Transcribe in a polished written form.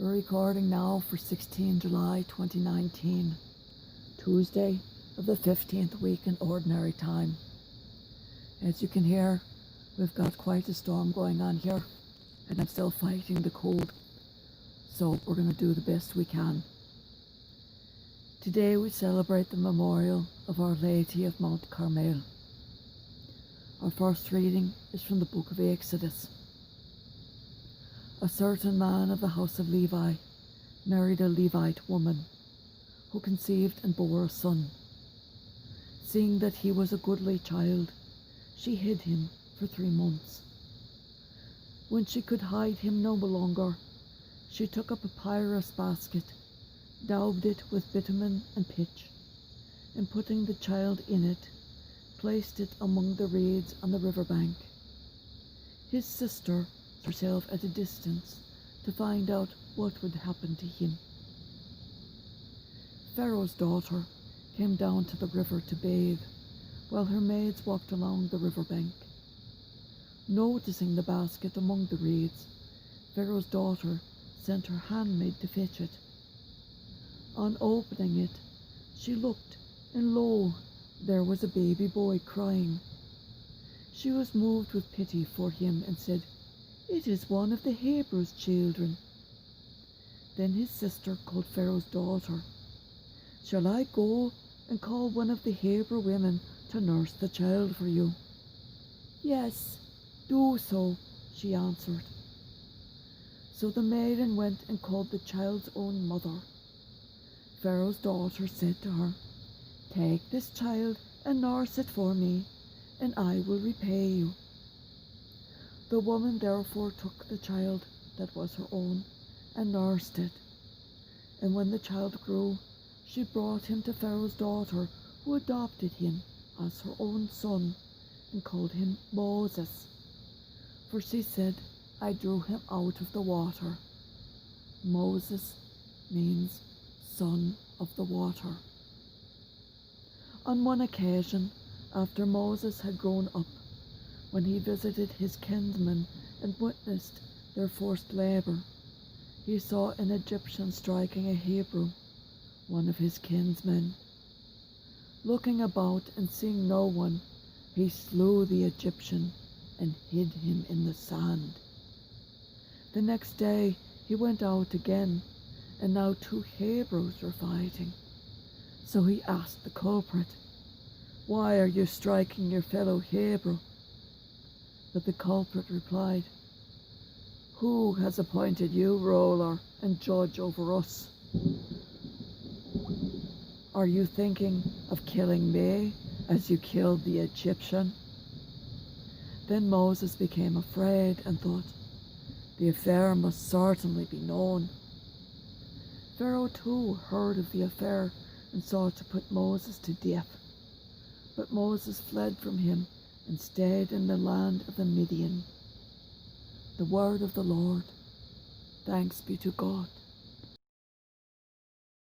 We're recording now for 16 July 2019, Tuesday of the 15th week in Ordinary Time. As you can hear, we've got quite a storm going on here, and I'm still fighting the cold, so we're going to do the best we can. Today we celebrate the memorial of Our Lady of Mount Carmel. Our first reading is from the book of Exodus. A certain man of the house of Levi married a Levite woman, who conceived and bore a son. Seeing that he was a goodly child, she hid him for 3 months. When she could hide him no longer, she took a papyrus basket, daubed it with bitumen and pitch, and putting the child in it, placed it among the reeds on the river bank. His sister herself at a distance to find out what would happen to him. Pharaoh's daughter came down to the river to bathe, while her maids walked along the river bank. Noticing the basket among the reeds, Pharaoh's daughter sent her handmaid to fetch it. On opening it, she looked, and lo, there was a baby boy crying. She was moved with pity for him and said, "It is one of the Hebrews' children." Then his sister called Pharaoh's daughter. "Shall I go and call one of the Hebrew women to nurse the child for you?" "Yes, do so," she answered. So the maiden went and called the child's own mother. Pharaoh's daughter said to her, "Take this child and nurse it for me, and I will repay you." The woman therefore took the child that was her own and nursed it. And when the child grew, she brought him to Pharaoh's daughter, who adopted him as her own son and called him Moses. For she said, "I drew him out of the water." Moses means son of the water. On one occasion, after Moses had grown up, when he visited his kinsmen and witnessed their forced labor, he saw an Egyptian striking a Hebrew, one of his kinsmen. Looking about and seeing no one, he slew the Egyptian and hid him in the sand. The next day he went out again, and now 2 Hebrews were fighting. So he asked the culprit, "Why are you striking your fellow Hebrew?" But the culprit replied, "Who has appointed you ruler and judge over us? Are you thinking of killing me as you killed the Egyptian?" Then Moses became afraid and thought, "The affair must certainly be known." Pharaoh too heard of the affair and sought to put Moses to death. But Moses fled from him and stayed in the land of the Midian. The word of the Lord. Thanks be to God.